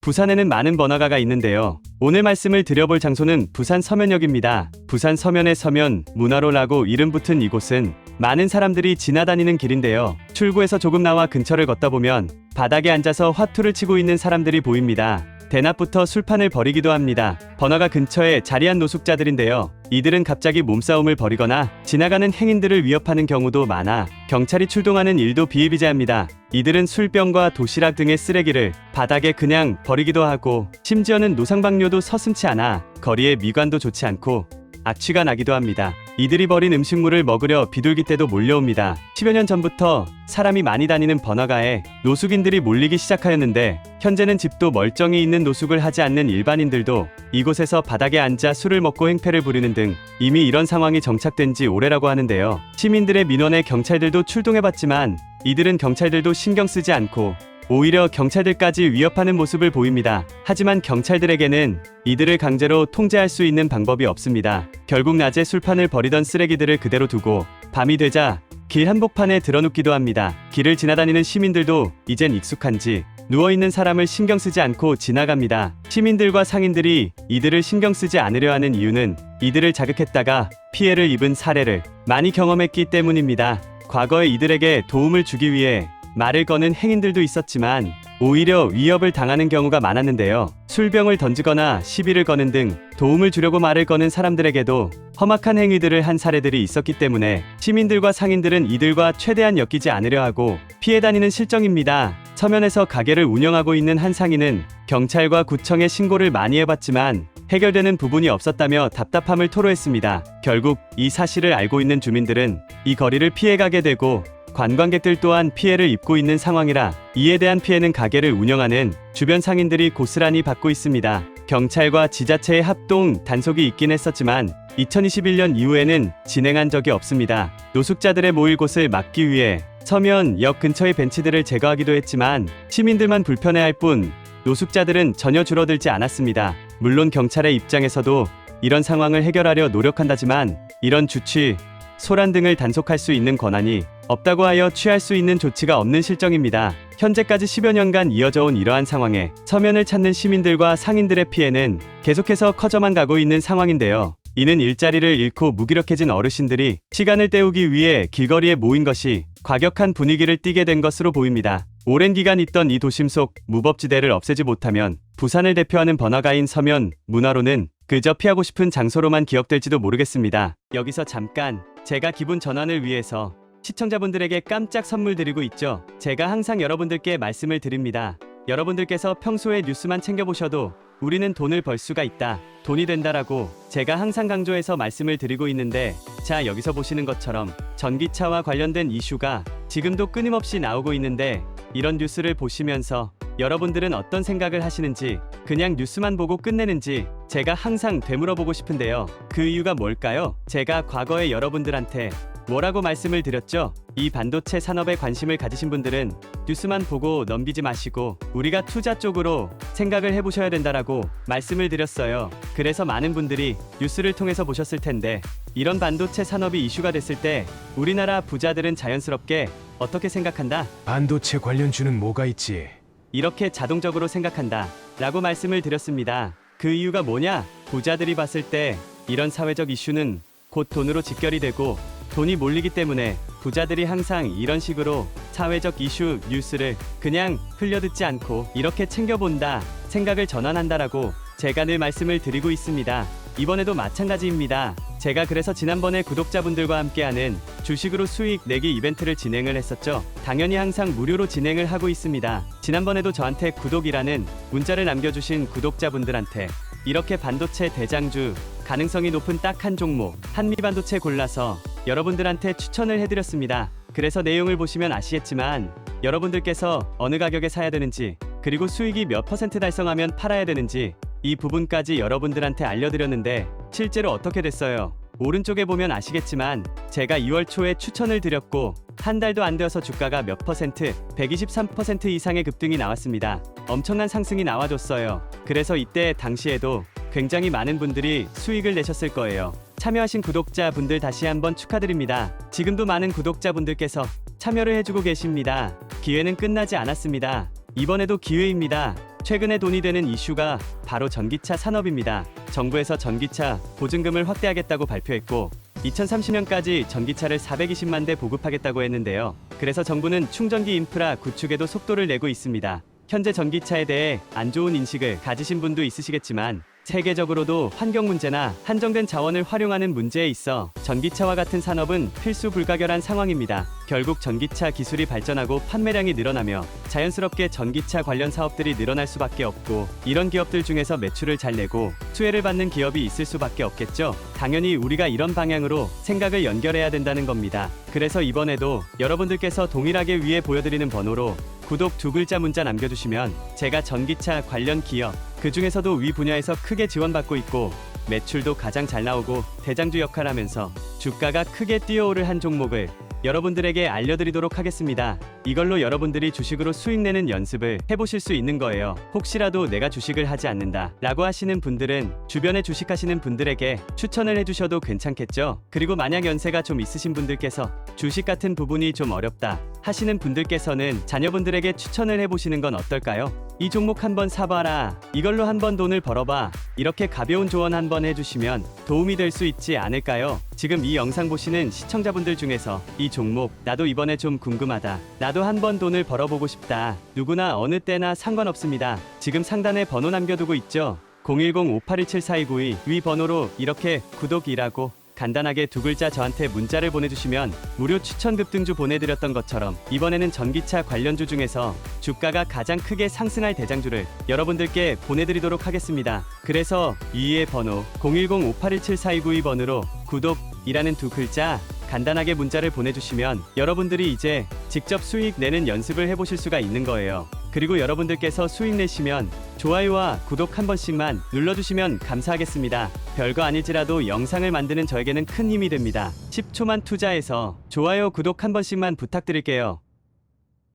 부산에는 많은 번화가가 있는데요. 오늘 말씀을 드려볼 장소는 부산 서면역입니다. 부산 서면의 서면, 문화로라고 이름 붙은 이곳은 많은 사람들이 지나다니는 길인데요. 출구에서 조금 나와 근처를 걷다 보면 바닥에 앉아서 화투를 치고 있는 사람들이 보입니다. 대낮부터 술판을 벌이기도 합니다. 번화가 근처에 자리한 노숙자들인데요. 이들은 갑자기 몸싸움을 벌이거나 지나가는 행인들을 위협하는 경우도 많아 경찰이 출동하는 일도 비일비재합니다. 이들은 술병과 도시락 등의 쓰레기를 바닥에 그냥 버리기도 하고 심지어는 노상방뇨도 서슴지 않아 거리의 미관도 좋지 않고 악취가 나기도 합니다. 이들이 버린 음식물을 먹으려 비둘기 떼도 몰려옵니다. 10여 년 전부터 사람이 많이 다니는 번화가에 노숙인들이 몰리기 시작하였는데 현재는 집도 멀쩡히 있는 노숙을 하지 않는 일반인들도 이곳에서 바닥에 앉아 술을 먹고 행패를 부리는 등 이미 이런 상황이 정착된 지 오래라고 하는데요. 시민들의 민원에 경찰들도 출동해봤지만 이들은 경찰들도 신경 쓰지 않고 오히려 경찰들까지 위협하는 모습을 보입니다. 하지만 경찰들에게는 이들을 강제로 통제할 수 있는 방법이 없습니다. 결국 낮에 술판을 버리던 쓰레기들을 그대로 두고 밤이 되자 길 한복판에 드러눕기도 합니다. 길을 지나다니는 시민들도 이젠 익숙한지 누워있는 사람을 신경 쓰지 않고 지나갑니다. 시민들과 상인들이 이들을 신경 쓰지 않으려 하는 이유는 이들을 자극했다가 피해를 입은 사례를 많이 경험했기 때문입니다. 과거에 이들에게 도움을 주기 위해 말을 거는 행인들도 있었지만 오히려 위협을 당하는 경우가 많았는데요. 술병을 던지거나 시비를 거는 등 도움을 주려고 말을 거는 사람들에게도 험악한 행위들을 한 사례들이 있었기 때문에 시민들과 상인들은 이들과 최대한 엮이지 않으려 하고 피해 다니는 실정입니다. 서면에서 가게를 운영하고 있는 한 상인은 경찰과 구청에 신고를 많이 해봤지만 해결되는 부분이 없었다며 답답함을 토로했습니다. 결국 이 사실을 알고 있는 주민들은 이 거리를 피해가게 되고 관광객들 또한 피해를 입고 있는 상황이라 이에 대한 피해는 가게를 운영하는 주변 상인들이 고스란히 받고 있습니다. 경찰과 지자체의 합동 단속이 있긴 했었지만 2021년 이후에는 진행한 적이 없습니다. 노숙자들의 모일 곳을 막기 위해 서면역 근처의 벤치들을 제거하기도 했지만 시민들만 불편해할 뿐 노숙자들은 전혀 줄어들지 않았습니다. 물론 경찰의 입장에서도 이런 상황을 해결하려 노력한다지만 이런 주취, 소란 등을 단속할 수 있는 권한이 없다고 하여 취할 수 있는 조치가 없는 실정입니다. 현재까지 10여 년간 이어져온 이러한 상황에 서면을 찾는 시민들과 상인들의 피해는 계속해서 커져만 가고 있는 상황인데요. 이는 일자리를 잃고 무기력해진 어르신들이 시간을 때우기 위해 길거리에 모인 것이 과격한 분위기를 띠게 된 것으로 보입니다. 오랜 기간 있던 이 도심 속 무법지대를 없애지 못하면 부산을 대표하는 번화가인 서면, 문화로는 그저 피하고 싶은 장소로만 기억될지도 모르겠습니다. 여기서 잠깐 제가 기분 전환을 위해서 시청자분들에게 깜짝 선물 드리고 있죠. 제가 항상 여러분들께 말씀을 드립니다. 여러분들께서 평소에 뉴스만 챙겨보셔도 우리는 돈을 벌 수가 있다, 돈이 된다라고 제가 항상 강조해서 말씀을 드리고 있는데, 자, 여기서 보시는 것처럼 전기차와 관련된 이슈가 지금도 끊임없이 나오고 있는데 이런 뉴스를 보시면서 여러분들은 어떤 생각을 하시는지, 그냥 뉴스만 보고 끝내는지 제가 항상 되물어보고 싶은데요. 그 이유가 뭘까요? 제가 과거에 여러분들한테 뭐라고 말씀을 드렸죠? 이 반도체 산업에 관심을 가지신 분들은 뉴스만 보고 넘기지 마시고 우리가 투자 쪽으로 생각을 해보셔야 된다라고 말씀을 드렸어요. 그래서 많은 분들이 뉴스를 통해서 보셨을 텐데, 이런 반도체 산업이 이슈가 됐을 때 우리나라 부자들은 자연스럽게 어떻게 생각한다? 반도체 관련주는 뭐가 있지? 이렇게 자동적으로 생각한다 라고 말씀을 드렸습니다. 그 이유가 뭐냐? 부자들이 봤을 때 이런 사회적 이슈는 곧 돈으로 직결이 되고 돈이 몰리기 때문에 부자들이 항상 이런 식으로 사회적 이슈 뉴스를 그냥 흘려듣지 않고 이렇게 챙겨본다, 생각을 전환한다라고 제가 늘 말씀을 드리고 있습니다. 이번에도 마찬가지입니다. 제가 그래서 지난번에 구독자분들과 함께하는 주식으로 수익 내기 이벤트를 진행을 했었죠. 당연히 항상 무료로 진행을 하고 있습니다. 지난번에도 저한테 구독이라는 문자를 남겨주신 구독자분들한테 이렇게 반도체 대장주, 가능성이 높은 딱 한 종목 한미반도체 골라서 여러분들한테 추천을 해드렸습니다. 그래서 내용을 보시면 아시겠지만 여러분들께서 어느 가격에 사야 되는지, 그리고 수익이 몇 % 달성하면 팔아야 되는지 이 부분까지 여러분들한테 알려드렸는데 실제로 어떻게 됐어요? 오른쪽에 보면 아시겠지만 제가 2월 초에 추천을 드렸고 한 달도 안 되어서 주가가 몇 퍼센트, 123% 이상의 급등이 나왔습니다. 엄청난 상승이 나와줬어요. 그래서 이때 당시에도 굉장히 많은 분들이 수익을 내셨을 거예요. 참여하신 구독자분들 다시 한번 축하드립니다. 지금도 많은 구독자분들께서 참여를 해주고 계십니다. 기회는 끝나지 않았습니다. 이번에도 기회입니다. 최근에 돈이 되는 이슈가 바로 전기차 산업입니다. 정부에서 전기차 보증금을 확대하겠다고 발표했고 2030년까지 전기차를 420만 대 보급하겠다고 했는데요. 그래서 정부는 충전기 인프라 구축에도 속도를 내고 있습니다. 현재 전기차에 대해 안 좋은 인식을 가지신 분도 있으시겠지만 세계적으로도 환경 문제나 한정된 자원을 활용하는 문제에 있어 전기차와 같은 산업은 필수 불가결한 상황입니다. 결국 전기차 기술이 발전하고 판매량이 늘어나며 자연스럽게 전기차 관련 사업들이 늘어날 수밖에 없고, 이런 기업들 중에서 매출을 잘 내고 수혜를 받는 기업이 있을 수밖에 없겠죠. 당연히 우리가 이런 방향으로 생각을 연결해야 된다는 겁니다. 그래서 이번에도 여러분들께서 동일하게 위에 보여드리는 번호로 구독 2글자 문자 남겨주시면 제가 전기차 관련 기업, 그 중에서도 위 분야에서 크게 지원받고 있고 매출도 가장 잘 나오고 대장주 역할을 하면서 주가가 크게 뛰어오를 한 종목을 여러분들에게 알려드리도록 하겠습니다. 이걸로 여러분들이 주식으로 수익 내는 연습을 해보실 수 있는 거예요. 혹시라도 내가 주식을 하지 않는다 라고 하시는 분들은 주변에 주식하시는 분들에게 추천을 해주셔도 괜찮겠죠. 그리고 만약 연세가 좀 있으신 분들께서 주식 같은 부분이 좀 어렵다 하시는 분들께서는 자녀분들에게 추천을 해보시는 건 어떨까요? 이 종목 한번 사봐라, 이걸로 한번 돈을 벌어봐, 이렇게 가벼운 조언 한번 해주시면 도움이 될 수 있지 않을까요? 지금 이 영상 보시는 시청자분들 중에서 이 종목 나도 이번에 좀 궁금하다, 나도 한번 돈을 벌어보고 싶다, 누구나 어느 때나 상관없습니다. 지금 상단에 번호 남겨두고 있죠? 010-5817-4292 위 번호로 이렇게 구독이라고 간단하게 2글자 저한테 문자를 보내주시면 무료 추천 급등주 보내드렸던 것처럼 이번에는 전기차 관련주 중에서 주가가 가장 크게 상승할 대장주를 여러분들께 보내드리도록 하겠습니다. 그래서 위의 번호 010-5817-4292 번호로 구독이라는 2글자 간단하게 문자를 보내주시면 여러분들이 이제 직접 수익 내는 연습을 해보실 수가 있는 거예요. 그리고 여러분들께서 수익 내시면 좋아요와 구독 한 번씩만 눌러주시면 감사하겠습니다. 별거 아닐지라도 영상을 만드는 저에게는 큰 힘이 됩니다. 10초만 투자해서 좋아요 구독 한 번씩만 부탁드릴게요.